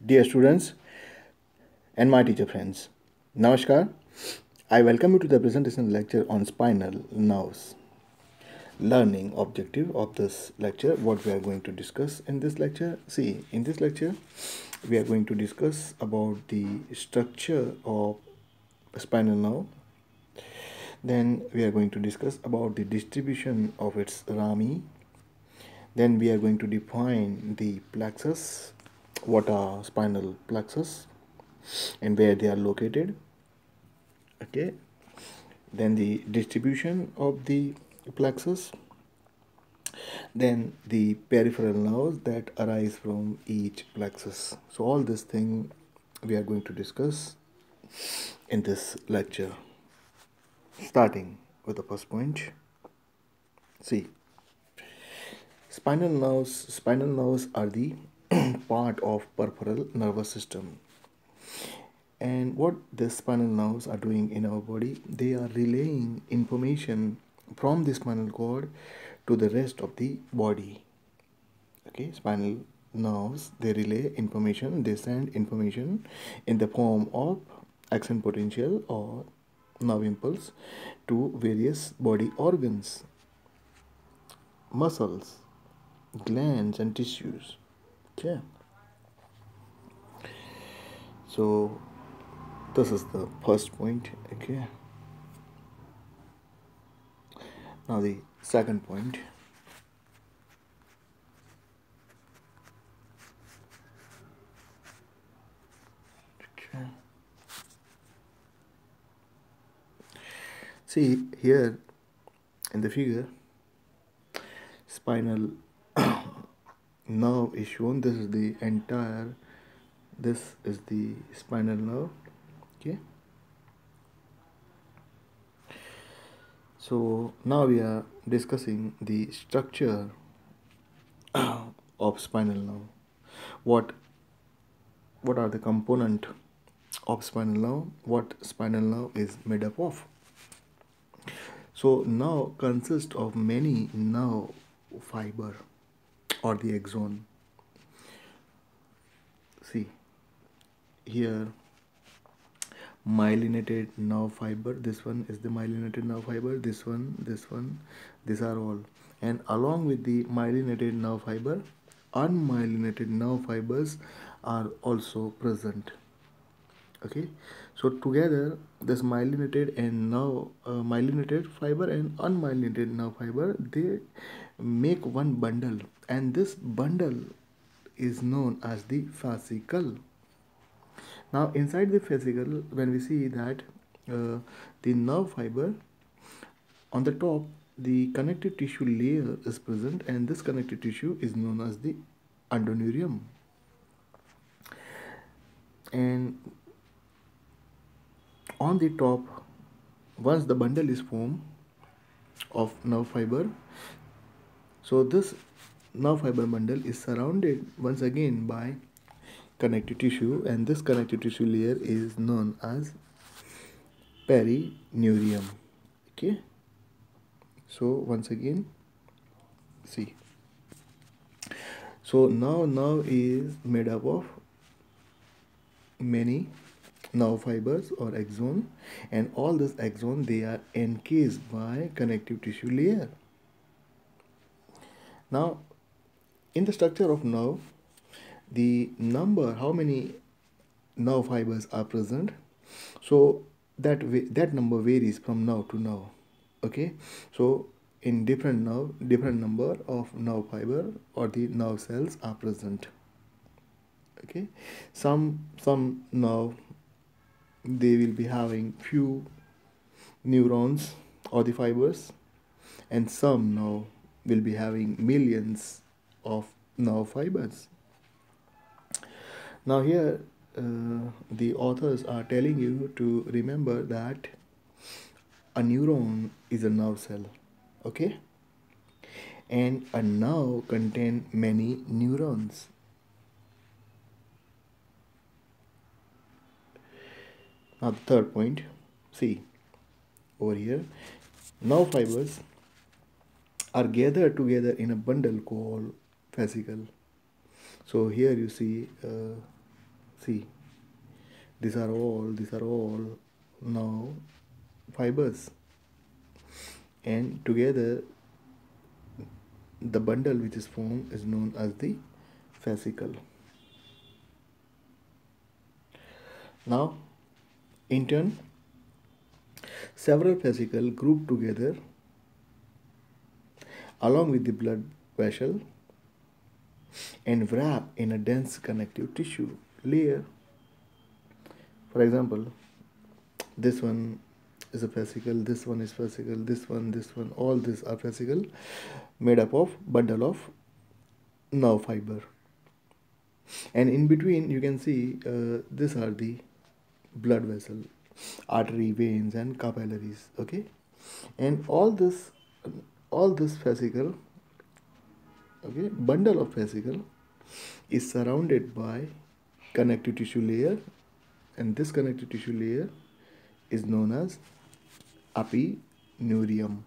Dear students and my teacher friends, Namaskar. I welcome you to the presentation lecture on spinal nerves. Learning objective of this lecture, what we are going to discuss in this lecture. See, in this lecture, we are going to discuss about the structure of spinal nerve. Then we are going to discuss about the distribution of its rami. Then we are going to define the plexus, what are spinal plexus and where they are located. Okay, then the distribution of the plexus, then the peripheral nerves that arise from each plexus. So all this thing we are going to discuss in this lecture, starting with the first point. See, spinal nerves are the part of peripheral nervous system. And what the spinal nerves are doing in our body, they are relaying information from the spinal cord to the rest of the body. Okay, spinal nerves, they relay information, they send information in the form of action potential or nerve impulse to various body organs, muscles, glands and tissues. Okay, so this is the first point. Okay, now the second point. Okay. See here in the figure, spinal nerve is shown. This is the entire, this is the spinal nerve. Okay, so now we are discussing the structure of spinal nerve. What are the component of spinal nerve, what spinal nerve is made up of? So nerve consists of many nerve fiber or the axon. See here, myelinated nerve fiber, this one is the myelinated nerve fiber, this one, these are all. And along with the myelinated nerve fiber, unmyelinated nerve fibers are also present. Okay, so together this myelinated and myelinated fiber and unmyelinated nerve fiber, they make one bundle, and this bundle is known as the fascicle. Now inside the fascicle, when we see that the nerve fiber, on the top the connective tissue layer is present, and this connective tissue is known as the endoneurium. And on the top, once the bundle is formed of nerve fiber, so this nerve fiber bundle is surrounded once again by connective tissue, and this connective tissue layer is known as perineurium. Okay, so once again, see, so now nerve is made up of many nerve fibers or axon, and all this axon, they are encased by connective tissue layer. Now in the structure of nerve, the number, how many nerve fibers are present, so that number varies from nerve to nerve. Okay, so in different nerve, different number of nerve fiber or the nerve cells are present. Okay, some nerve, they will be having few neurons or the fibers, and some nerve will be having millions of nerve fibers. Now here the authors are telling you to remember that a neuron is a nerve cell. Okay, and a nerve contains many neurons. Now the third point, see over here, nerve fibers are gathered together in a bundle called fascicle. So here you see See, these are all now fibers, and together the bundle which is formed is known as the fascicle. Now, in turn, several fascicles group together along with the blood vessel and wrap in a dense connective tissue layer. For example, this one is a fascicle, this one is fascicle, this one, all these are fascicle made up of bundle of nerve fiber. And in between you can see these are the blood vessel, artery, veins and capillaries. Okay, and all this fascicle, okay, bundle of fascicle is surrounded by connective tissue layer, and this connective tissue layer is known as epineurium.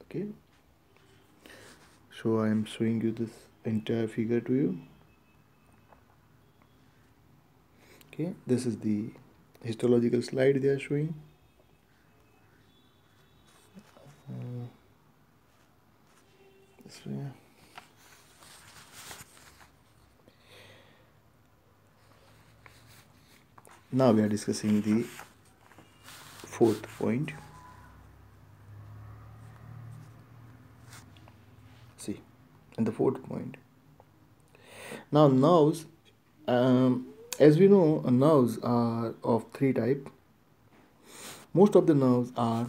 Okay, so I am showing you this entire figure to you. Okay, this is the histological slide they are showing. This way. Now we are discussing the fourth point. See, and the fourth point. Now nerves, as we know, nerves are of three types. Most of the nerves are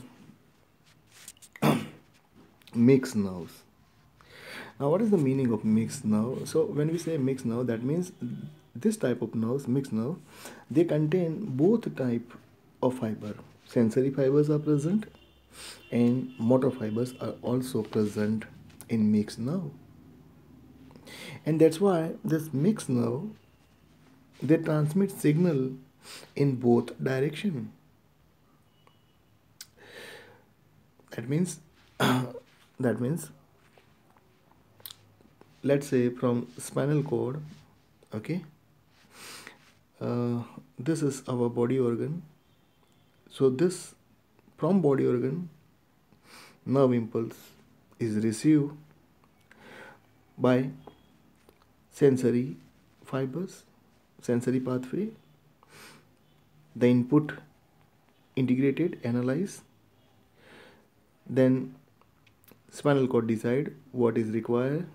mixed nerves. Now, what is the meaning of mixed nerve? So, when we say mixed nerve, that means this type of nerves, mixed nerve, they contain both type of fiber. Sensory fibers are present, and motor fibers are also present in mixed nerve. And that's why this mixed nerve, they transmit signal in both direction. That means that means let's say from spinal cord, okay, this is our body organ. So this, from body organ, nerve impulse is received by sensory fibers, sensory pathway. The input integrated, analyzed, then spinal cord decide what is required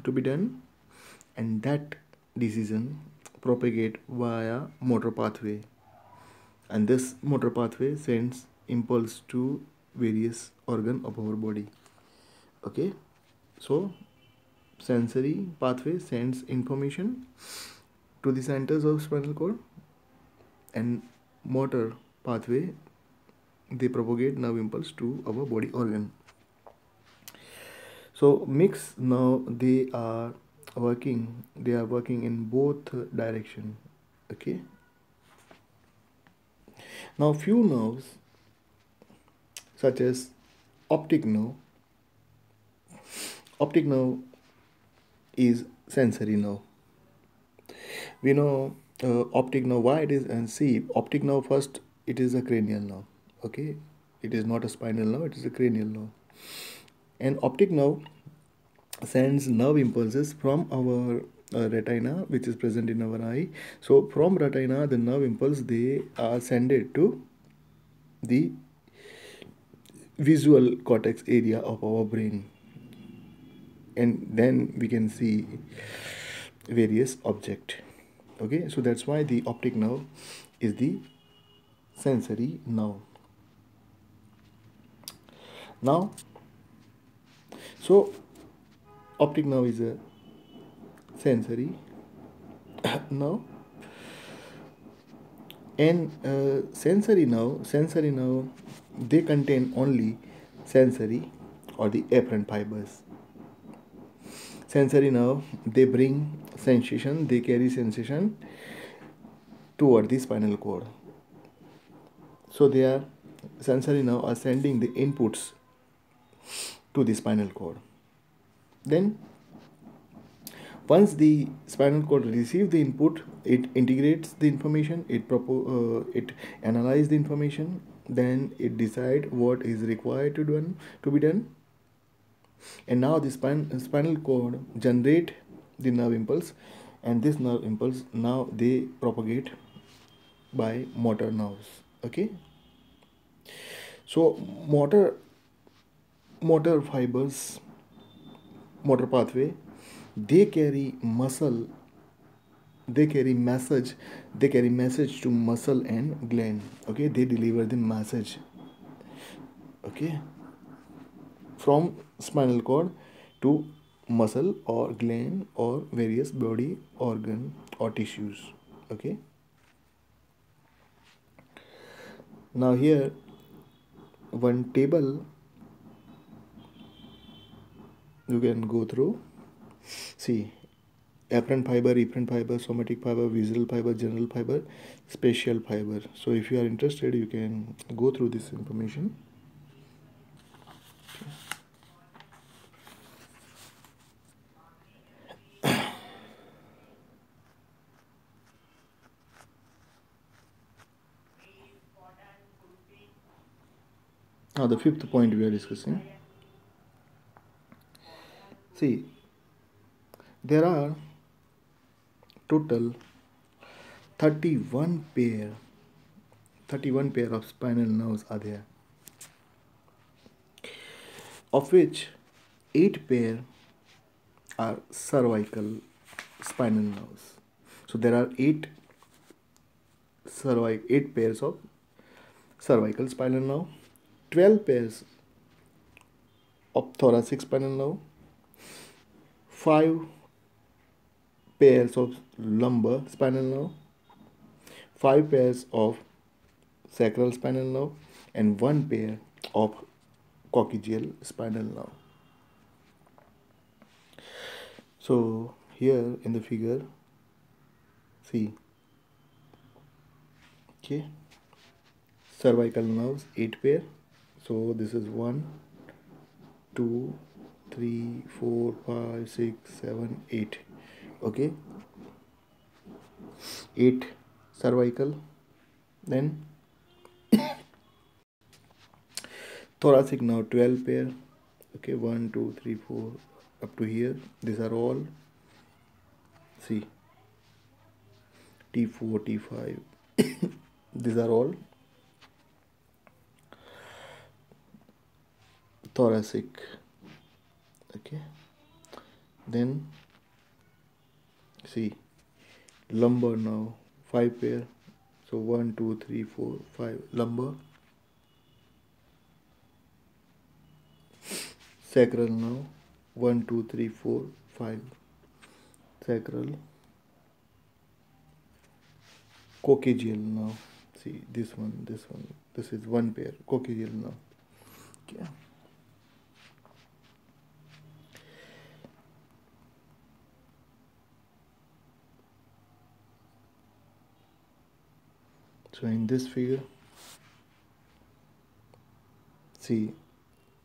to be done, and that decision propagate via motor pathway, and this motor pathway sends impulse to various organ of our body. Okay, so sensory pathway sends information to the centers of spinal cord, and motor pathway, they propagate nerve impulse to our body organ. So mix now they are working in both direction. Okay, now few nerves such as optic nerve is sensory nerve. We know optic nerve why it is, and see, optic nerve, first it is a cranial nerve. Okay, it is not a spinal nerve, it is a cranial nerve. And optic nerve sends nerve impulses from our retina, which is present in our eye. So from retina, the nerve impulse, they are sent to the visual cortex area of our brain, and then we can see various object. Okay, so that's why the optic nerve is the sensory nerve. Now, so optic nerve is a sensory nerve, and sensory nerve, they contain only sensory or the afferent fibers. Sensory nerve, they bring sensation, they carry sensation toward the spinal cord. So they are, sensory nerve are sending the inputs to the spinal cord. Then Once the spinal cord receives the input, it integrates the information, it analyzes the information, then it decides what is required to be done. And now the spinal cord generate the nerve impulse, and this nerve impulse now they propagate by motor nerves. Okay, so motor fibers, motor pathway, they carry muscle, they carry message, to muscle and gland. Okay, they deliver the message, okay, from spinal cord to muscle or gland or various body organ or tissues. Okay, now here one table you can go through. See, afferent fiber, efferent fiber, somatic fiber, visceral fiber, general fiber, spatial fiber. So if you are interested, you can go through this information. Now the fifth point we are discussing. See, there are total 31 pair 31 pair of spinal nerves are there, of which 8 pair are cervical spinal nerves. So there are 8 pairs of cervical spinal nerve, 12 pairs of thoracic spinal nerve, 5 pairs of lumbar spinal nerve, 5 pairs of sacral spinal nerve, and 1 pair of coccygeal spinal nerve. So here in the figure, see, okay, cervical nerves 8 pair. So this is 1, 2, 3, 4, 5, 6, 7, 8. Okay, 8 cervical. Then thoracic now 12 pair. Okay, 1, 2, 3, 4 up to here. These are all, see, T4, T5. These are all thoracic. Okay, then see, lumbar now 5 pair. So 1, 2, 3, 4, 5 lumbar. Sacral now 1, 2, 3, 4, 5 sacral. Coccygeal now, see, this one, this is 1 pair coccygeal now. Okay, so in this figure, see,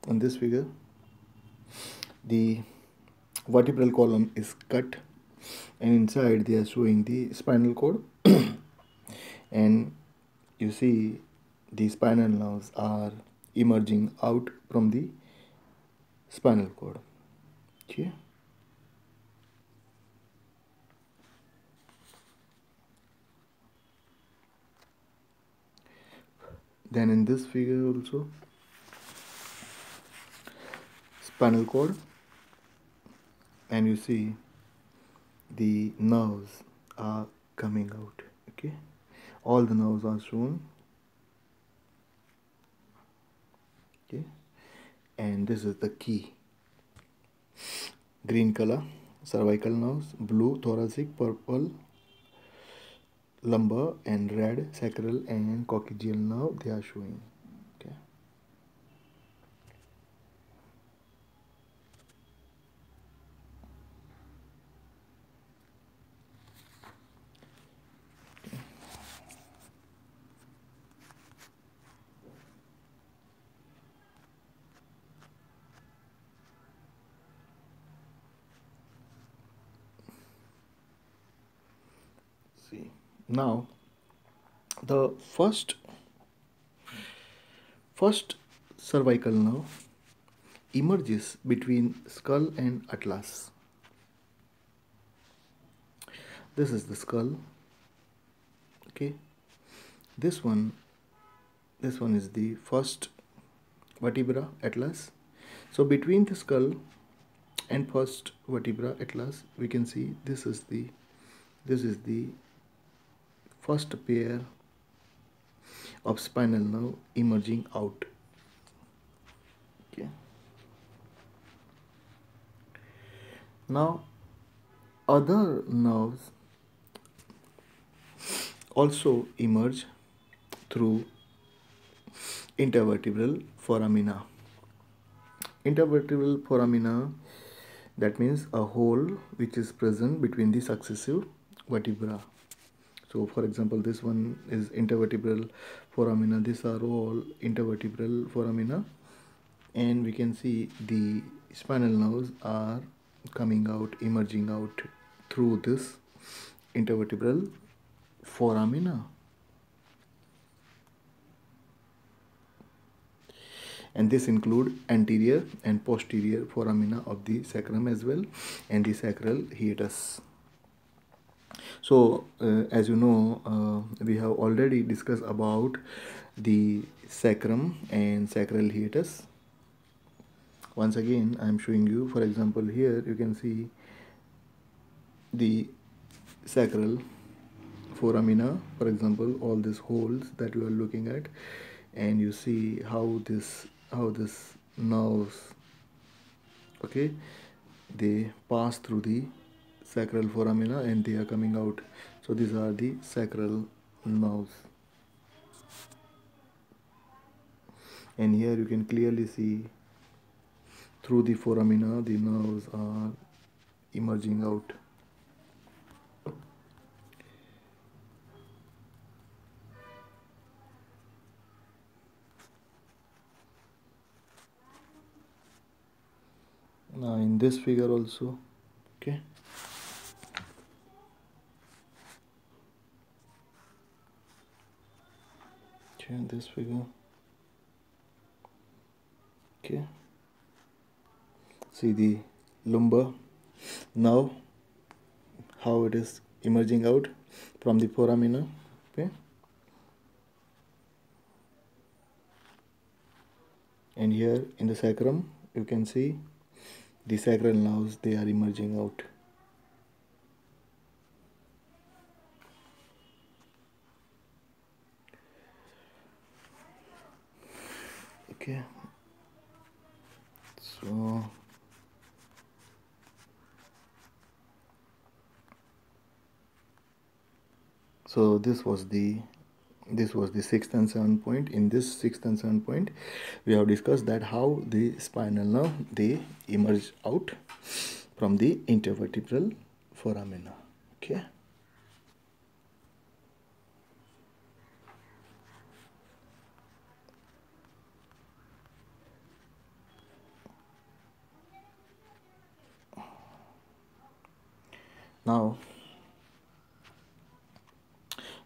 in this figure the vertebral column is cut, and inside they are showing the spinal cord. And you see the spinal nerves are emerging out from the spinal cord. Okay, then in this figure also, spinal cord, and you see the nerves are coming out. Okay, all the nerves are shown. Okay, and this is the key: green color cervical nerves, blue thoracic, purple lumbar, and red sacral and coccygeal nerve they are showing. Okay, See, now the first cervical nerve emerges between skull and atlas. This is the skull. Okay, this one is the first vertebra, atlas. So between the skull and first vertebra, atlas, we can see this is the first pair of spinal nerve emerging out. Okay, now other nerves also emerge through intervertebral foramina. Intervertebral foramina, that means a hole which is present between the successive vertebra. So for example, this one is intervertebral foramina. These are all intervertebral foramina, and we can see the spinal nerves are coming out, emerging out through this intervertebral foramina. And this include anterior and posterior foramina of the sacrum as well, and the sacral hiatus. So as you know, we have already discussed about the sacrum and sacral hiatus. Once again, I am showing you. For example, here you can see the sacral foramina, for example, all these holes that you are looking at, and you see how this nerves, okay, they pass through the sacral foramina and they are coming out. So these are the sacral nerves, and here you can clearly see through the foramina the nerves are emerging out. Now in this figure also, okay, in this figure, okay, see the lumbar now how it is emerging out from the foramina. Okay, and here in the sacrum you can see the sacral nerves, they are emerging out. Okay, so this was the sixth and seventh point. In this sixth and seventh point, we have discussed that how the spinal nerve, they emerge out from the intervertebral foramina. Okay,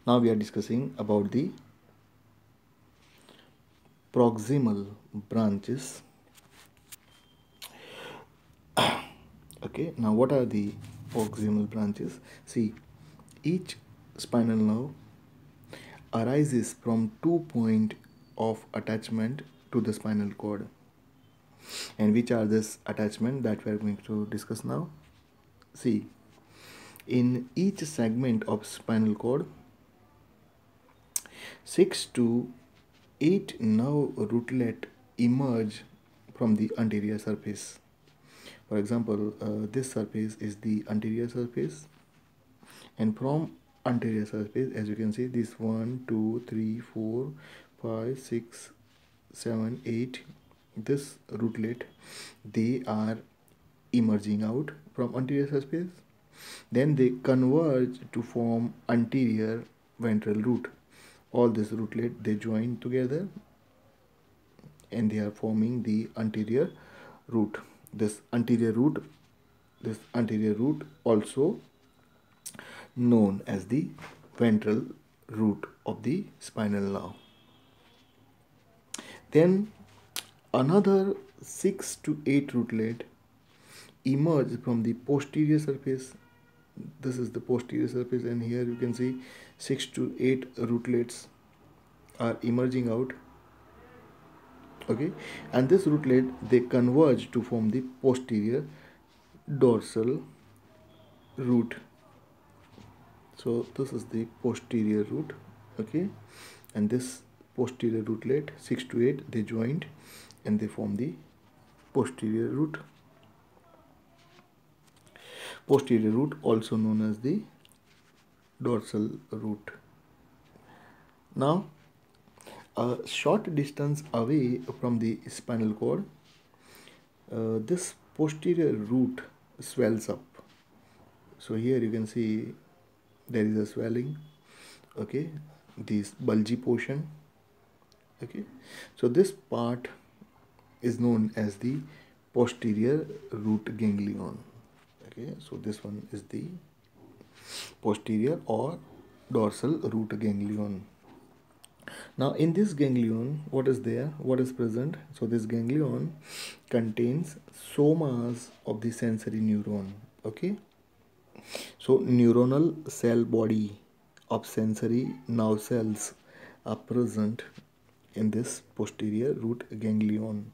now we are discussing about the proximal branches. Okay, now what are the proximal branches? See, each spinal nerve arises from 2 points of attachment to the spinal cord. And which are this attachment that we are going to discuss now? See, in each segment of spinal cord, 6 to 8 nerve rootlet emerge from the anterior surface. For example, this surface is the anterior surface, and from anterior surface, as you can see, this 1, 2, 3, 4, 5, 6, 7, 8, this rootlet, they are emerging out from anterior surface. Then they converge to form anterior ventral root. All this rootlet, they join together and they are forming the anterior root. This anterior root also known as the ventral root of the spinal nerve. Then another 6 to 8 rootlet emerge from the posterior surface. This is the posterior surface, and here you can see 6 to 8 rootlets are emerging out. Okay, and this rootlet, they converge to form the posterior dorsal root. So this is the posterior root. Okay, and this posterior rootlet 6 to 8, they joined and they form the posterior root. Posterior root, also known as the dorsal root. Now, a short distance away from the spinal cord, this posterior root swells up. So here you can see there is a swelling. Okay, this bulgy portion. Okay, so this part is known as the posterior root ganglion. Okay, so this one is the posterior or dorsal root ganglion. Now in this ganglion, what is there? What is present? So this ganglion contains somas of the sensory neuron. Okay, so neuronal cell body of sensory nerve cells are present in this posterior root ganglion,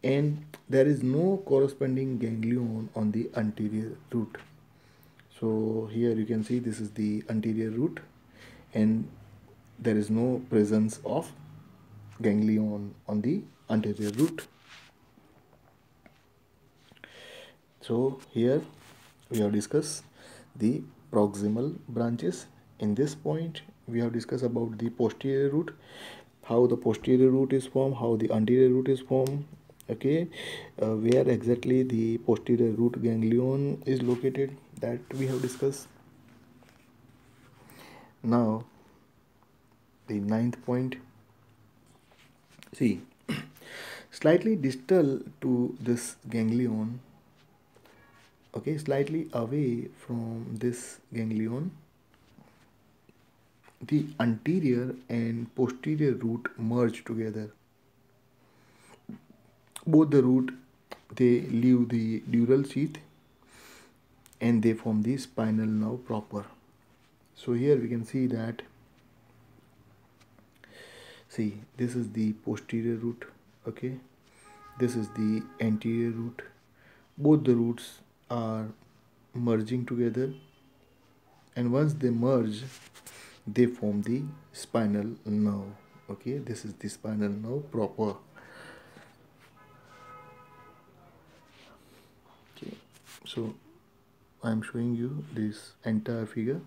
and there is no corresponding ganglion on the anterior root. So here you can see this is the anterior root, and there is no presence of ganglion on the anterior root. So here we have discussed the proximal branches. In this point we have discussed about the posterior root, how the posterior root is formed, how the anterior root is formed. Okay, where exactly the posterior root ganglion is located, that we have discussed. Now the ninth point. See, slightly distal to this ganglion, okay, slightly away from this ganglion, the anterior and posterior root merge together. Both the root, they leave the dural sheath and they form the spinal nerve proper. So here we can see that, see, this is the posterior root. Okay, this is the anterior root. Both the roots are merging together, and once they merge, they form the spinal nerve. Okay, this is the spinal nerve proper. Okay, so I am showing you this entire figure.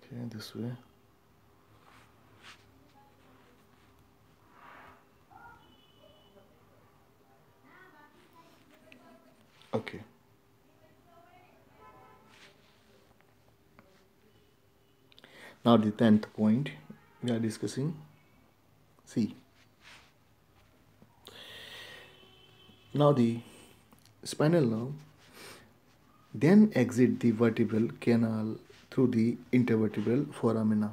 Okay, this way. Okay. Now the 10th point we are discussing. See, now the spinal nerve then exit the vertebral canal through the intervertebral foramina.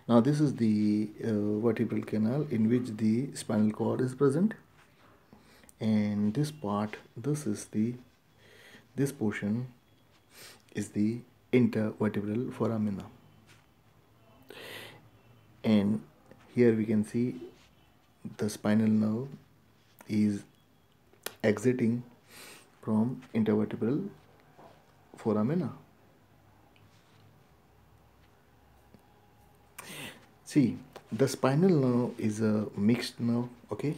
Now this is the vertebral canal in which the spinal cord is present, and this part, this portion is the intervertebral foramina, and here we can see the spinal nerve is exiting from intervertebral foramina. See, the spinal nerve is a mixed nerve. Okay,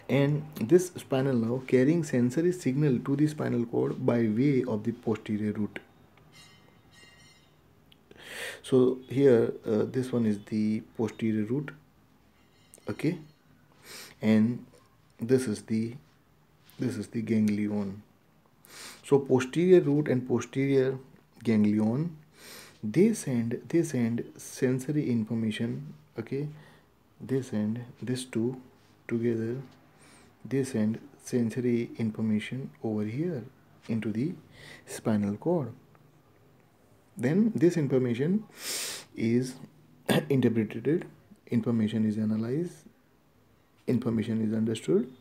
and this spinal nerve carrying sensory signal to the spinal cord by way of the posterior root. So here this one is the posterior root. Okay, and this is the ganglion. So posterior root and posterior ganglion, They send sensory information. Okay, they send these two together. They send sensory information over here into the spinal cord. Then this information is interpreted, information is analyzed, information is understood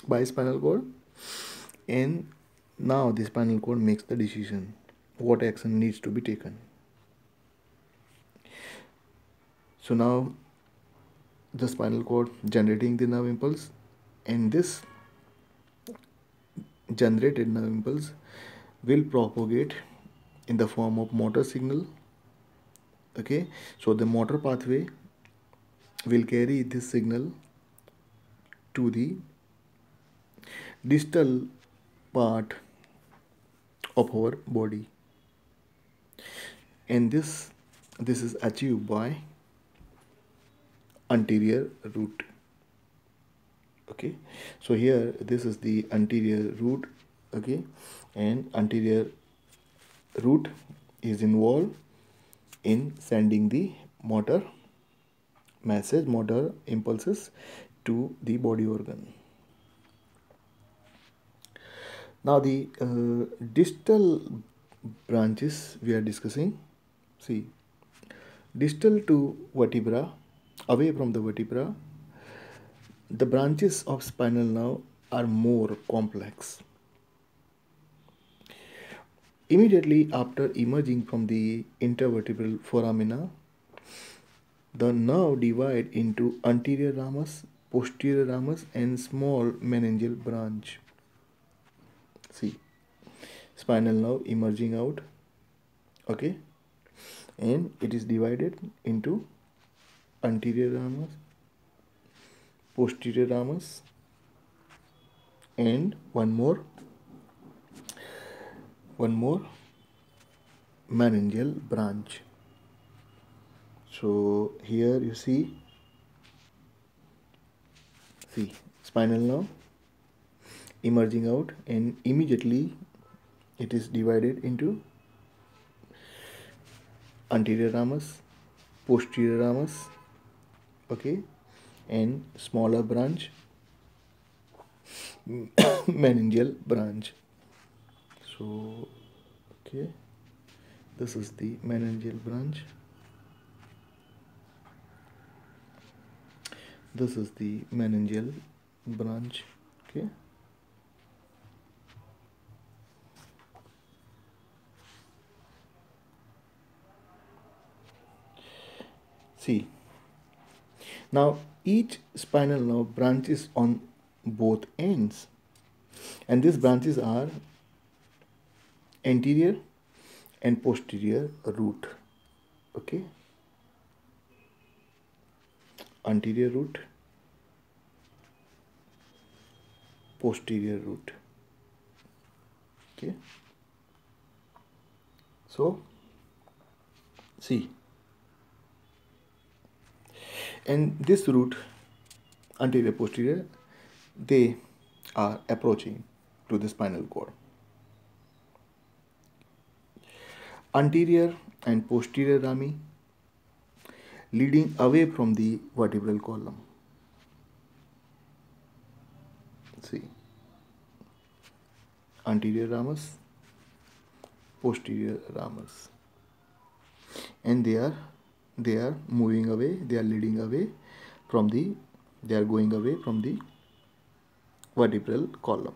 by spinal cord, and now the spinal cord makes the decision what action needs to be taken. So now the spinal cord generating the nerve impulse, and this generated nerve impulse will propagate in the form of motor signal. Okay, so the motor pathway will carry this signal to the distal part of our body, and this is achieved by anterior root. Okay, so here this is the anterior root. Okay, and anterior root is involved in sending the motor impulses to the body organ. Now the distal branches we are discussing. See, distal to vertebra, away from the vertebra, the branches of spinal nerve are more complex. Immediately after emerging from the intervertebral foramina, the nerve divide into anterior ramus, posterior ramus, and small meningeal branch. See, spinal nerve emerging out. Okay, and it is divided into anterior ramus, posterior ramus, and one more meningeal branch. So here you see spinal nerve emerging out, and immediately it is divided into anterior ramus, posterior ramus, okay, and smaller branch, meningeal branch. So okay, this is the meningeal branch, this is the meningeal branch. Okay, see, now each spinal nerve branches on both ends, and these branches are anterior and posterior root. Okay, anterior root, posterior root. Okay, so see, and this root, anterior posterior, they are approaching to the spinal cord. Anterior and posterior rami leading away from the vertebral column. See, anterior ramus, posterior ramus, and they are moving away, they are leading away from the, they are going away from the vertebral column.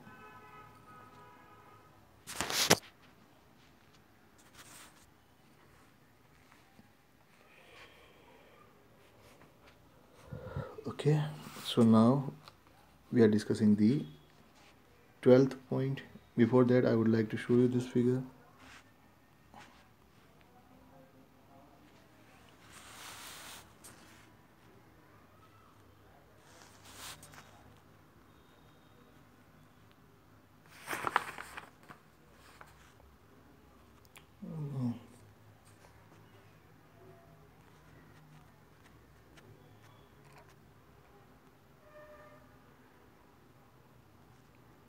Okay, so now we are discussing the 12th point. Before that, I would like to show you this figure.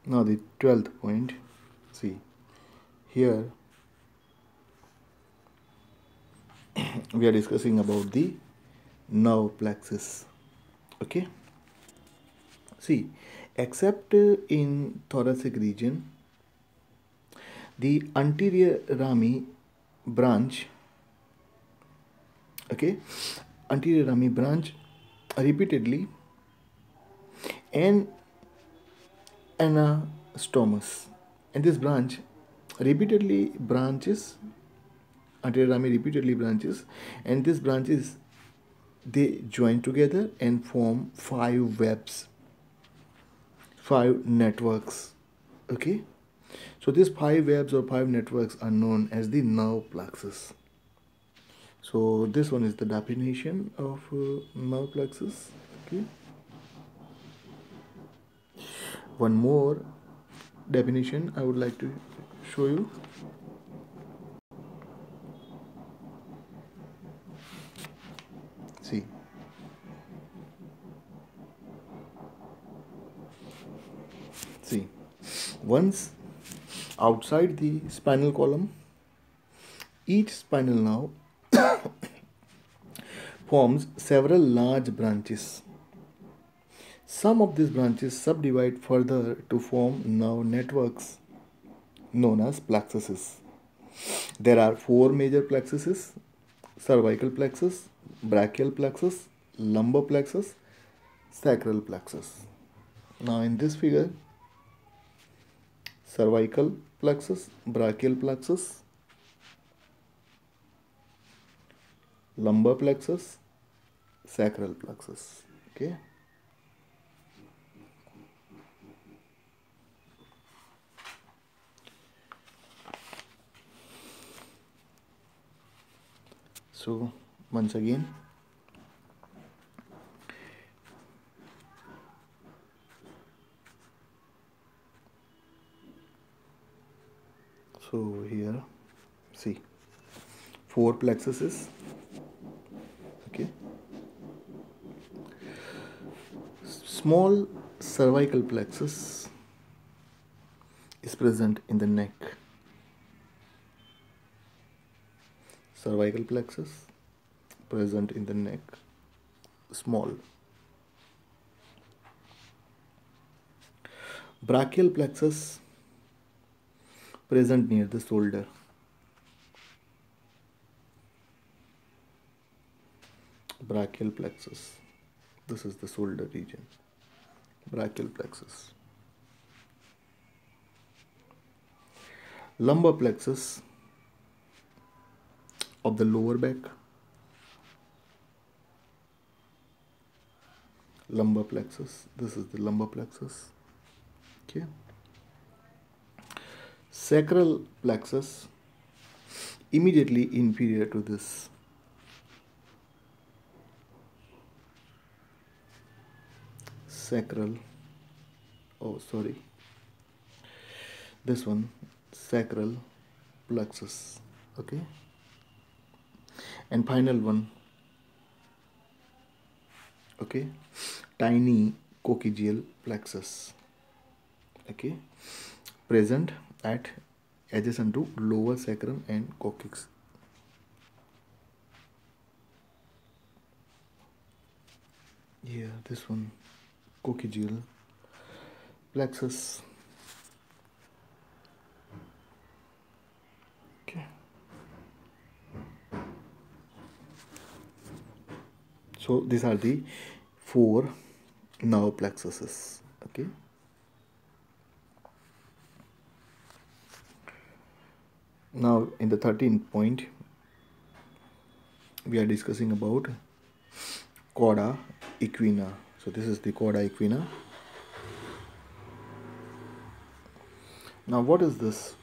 Now the 12th point, see, here we are discussing about the nerve plexus. Okay, see, except in thoracic region, the anterior rami branch, okay, anterior rami branch repeatedly and anastomus, and this branch repeatedly branches, anterior rami repeatedly branches, and these branches, they join together and form 5 webs, 5 networks. Okay, so these 5 webs or 5 networks are known as the nerve plexus. So this one is the definition of nerve plexus. Okay, one more definition I would like to show you. See, once outside the spinal column, each spinal nerve forms several large branches. Some of these branches subdivide further to form nerve networks known as plexuses. There are 4 major plexuses: cervical plexus, brachial plexus, lumbar plexus, sacral plexus. Now in this figure, cervical plexus, brachial plexus, lumbar plexus, sacral plexus. Okay. So once again, so here, see, 4 plexuses. Okay, small cervical plexus is present in the neck. Cervical plexus present in the neck, small. Brachial plexus present near the shoulder. Brachial plexus, this is the shoulder region. Brachial plexus. Lumbar plexus of the lower back. Lumbar plexus, this is the lumbar plexus. Okay. Sacral plexus immediately inferior to this. Sacral, oh sorry, this one, sacral plexus. Okay, and final one, okay, tiny coccygeal plexus. Okay, present at adjacent to lower sacrum and coccyx. Here, this one, coccygeal plexus. Okay, so these are the 4 nerve plexuses. Okay, now in the 13th point, we are discussing about Cauda Equina. So this is the Cauda Equina. Now what is this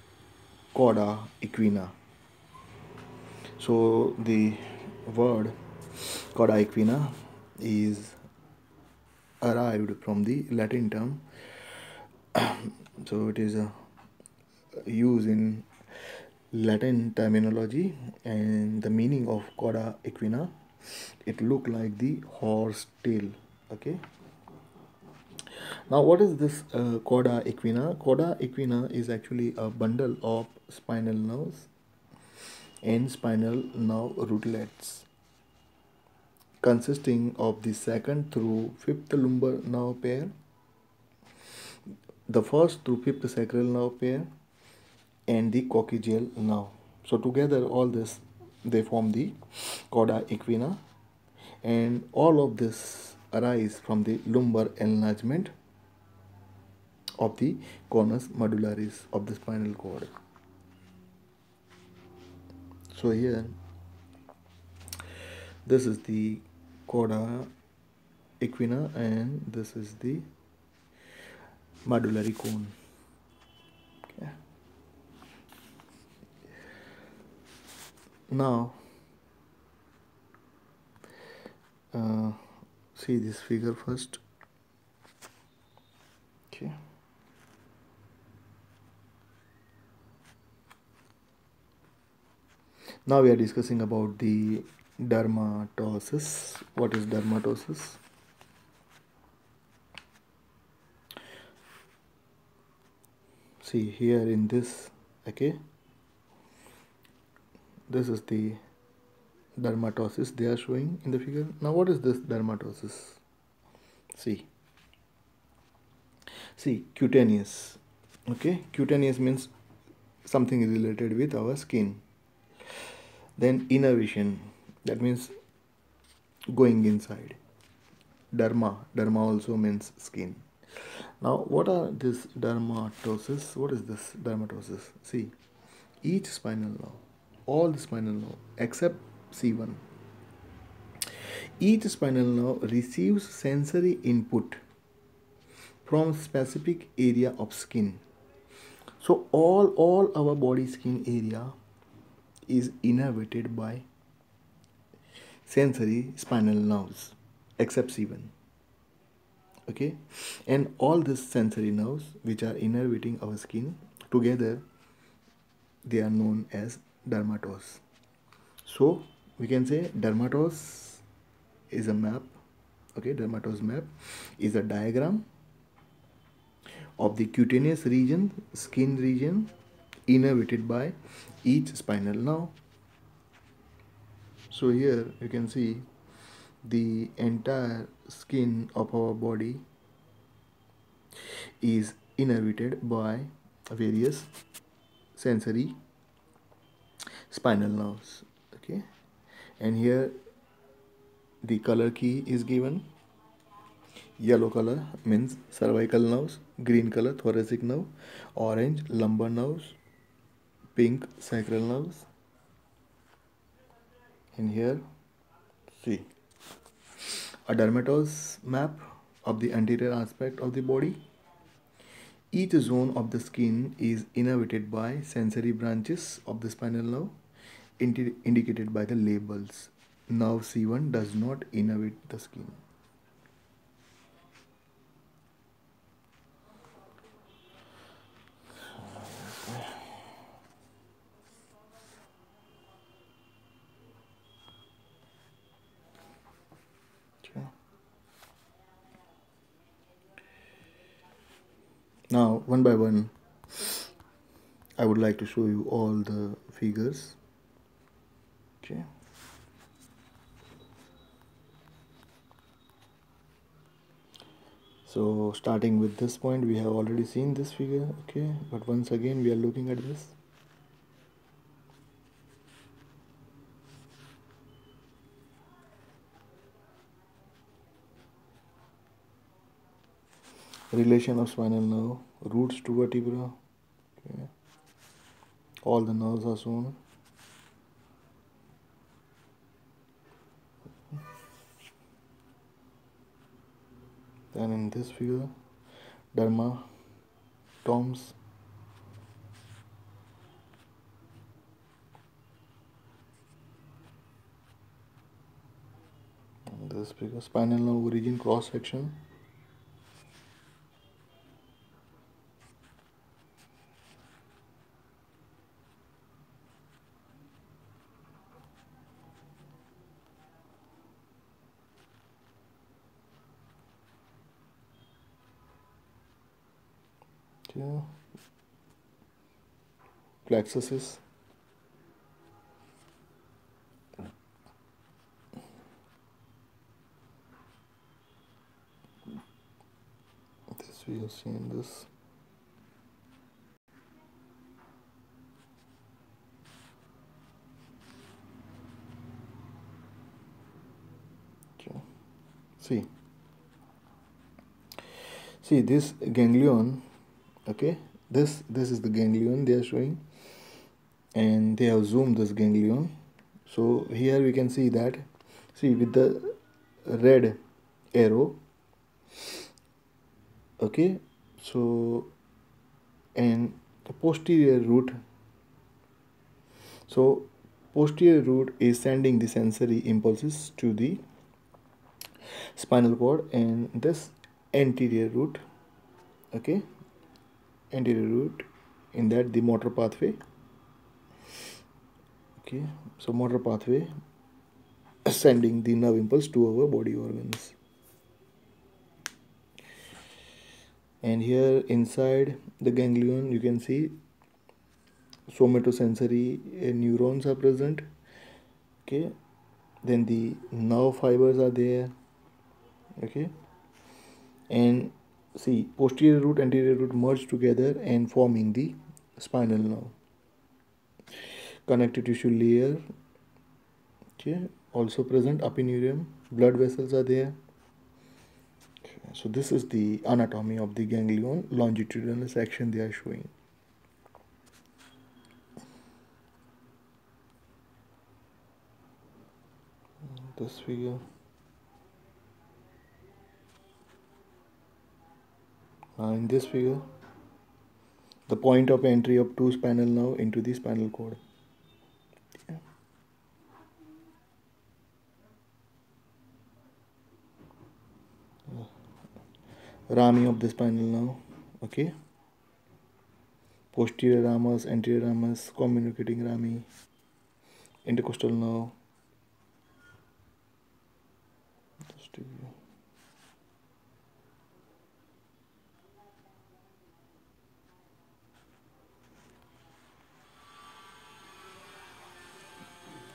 Cauda Equina? So the word Cauda Equina is arrived from the Latin term. So it is used in Latin terminology, and the meaning of Cauda Equina, it look like the horse tail. Okay, now what is this Cauda Equina? Cauda Equina is actually a bundle of spinal nerves and spinal nerve rootlets. consisting of the second through fifth lumbar nerve pair, the first through fifth sacral nerve pair, and the coccygeal nerve. So together all this they form the Cauda Equina, and all of this arise from the lumbar enlargement of the conus medullaris of the spinal cord. So here this is the Cauda Equina and this is the medullary cone. Okay. Now see this figure first. Okay. Now we are discussing about the dermatosis. What is dermatosis? See here in this, okay, this is the dermatosis they are showing in the figure. Now what is this dermatosis? See cutaneous. Okay, cutaneous means something related with our skin. Then innervation, that means going inside. Derma also means skin. Now what are this dermatosis? What is this dermatosis? See, each spinal nerve, all the spinal nerve except C1, each spinal nerve receives sensory input from specific area of skin. So all our body skin area is innervated by sensory spinal nerves except C1. Okay, and all these sensory nerves which are innervating our skin together, they are known as dermatos. So we can say dermatos is a map. Okay, dermatos map is a diagram of the cutaneous region, skin region, innervated by each spinal nerve. So here you can see the entire skin of our body is innervated by various sensory spinal nerves. Okay, and here the color key is given. Yellow color means cervical nerves, green color thoracic nerve, orange lumbar nerves, pink sacral nerves, and here see a dermatos map of the anterior aspect of the body. Each zone of the skin is innervated by sensory branches of the spinal nerve indicated by the labels. Nerve C1 does not innervate the skin. Now, one by one, I would like to show you all the figures. Okay. So, starting with this point, we have already seen this figure. Okay, but once again, we are looking at this. Relation of spinal nerve, roots to vertebra. Okay. All the nerves are shown. Then in this figure, derma, toms. And this figure, spinal nerve origin cross section. Okay. Plexuses. This we have seen this. Okay. See this ganglion. Okay, this is the ganglion they are showing, and they have zoomed this ganglion. So here we can see that, see, with the red arrow. Okay, so, and the posterior root. So posterior root is sending the sensory impulses to the spinal cord, and this anterior root. Okay, anterior root, in that the motor pathway. Okay, so motor pathway sending the nerve impulse to our body organs. And here inside the ganglion you can see somatosensory neurons are present. Okay, then the nerve fibers are there. Okay, and see, posterior root, anterior root merge together and forming the spinal nerve. Connective tissue layer, okay, also present. Epineurium, blood vessels are there. Okay, so this is the anatomy of the ganglion, longitudinal section they are showing. This figure. In this figure, the point of entry of two spinal nerve into the spinal cord. Yeah. Rami of the spinal nerve. Okay. Posterior ramus, anterior ramus, communicating rami, intercostal nerve.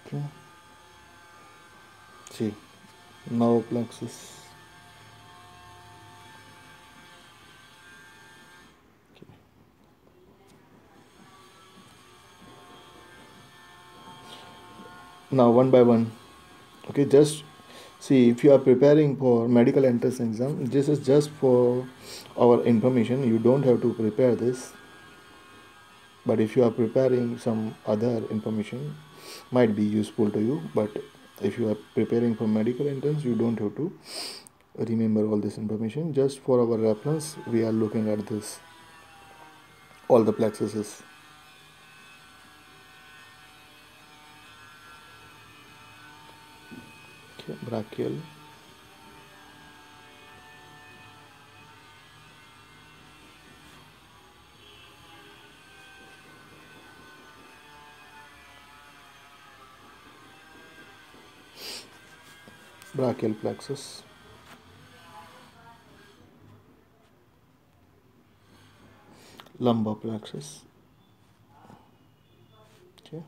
Okay. See, nerve plexus. Okay. Now one by one. Okay, just see, if you are preparing for medical entrance exam, this is just for our information. You don't have to prepare this. But if you are preparing some other information, might be useful to you. But if you are preparing for medical entrance, you don't have to remember all this information. Just for our reference, we are looking at this, all the plexuses. Okay, brachial, brachial plexus, lumbar plexus. Okay.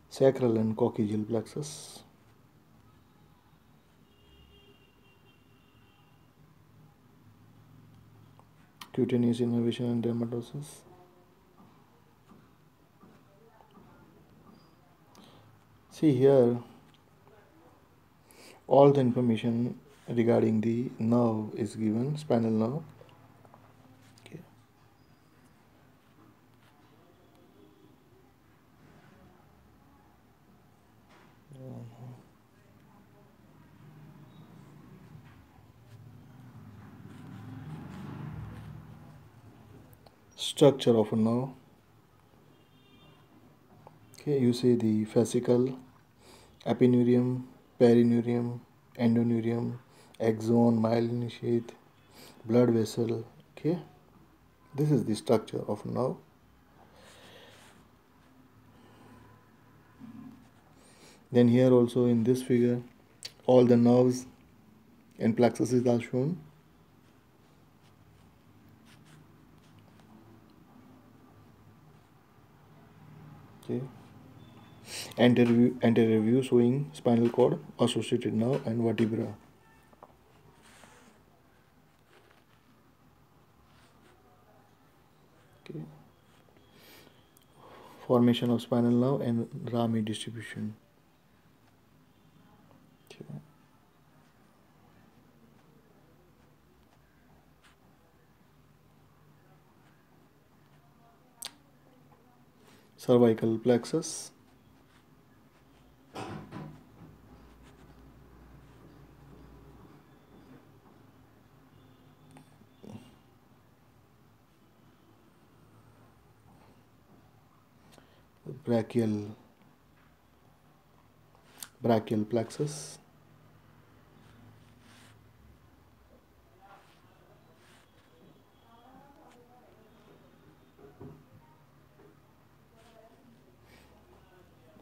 Sacral and coccygeal plexus. Cutaneous innervation and dermatosis. See here, all the information regarding the nerve is given, spinal nerve. Okay. Structure of a nerve. Okay, you see the fascicle, epineurium, perineurium, endoneurium, axon, myelin sheath, blood vessel. Okay, this is the structure of nerve. Then here also in this figure, all the nerves and plexuses are shown. Okay. Anterior view showing spinal cord, associated nerve, and vertebra. Okay. Formation of spinal nerve and rami distribution. Okay. Cervical plexus. Brachial plexus.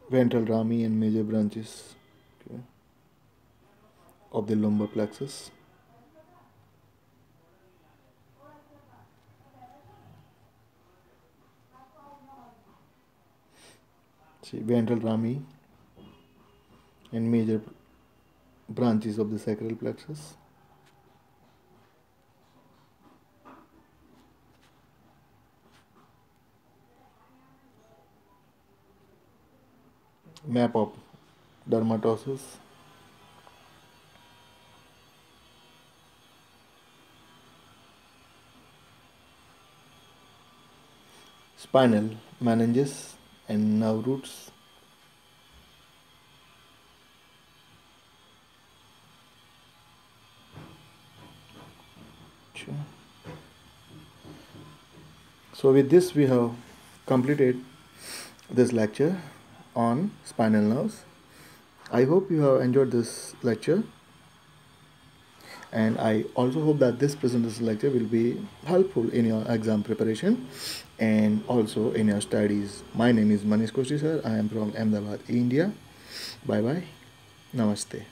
Ventral rami and major branches, okay, of the lumbar plexus. See, ventral rami and major branches of the sacral plexus. Map of dermatosis. Spinal meninges and nerve roots. Sure. So with this we have completed this lecture on spinal nerves. I hope you have enjoyed this lecture, and I also hope that this presentation lecture will be helpful in your exam preparation and also in your studies. My name is Manish Koshi sir. I am from Ahmedabad, India. Bye bye. Namaste.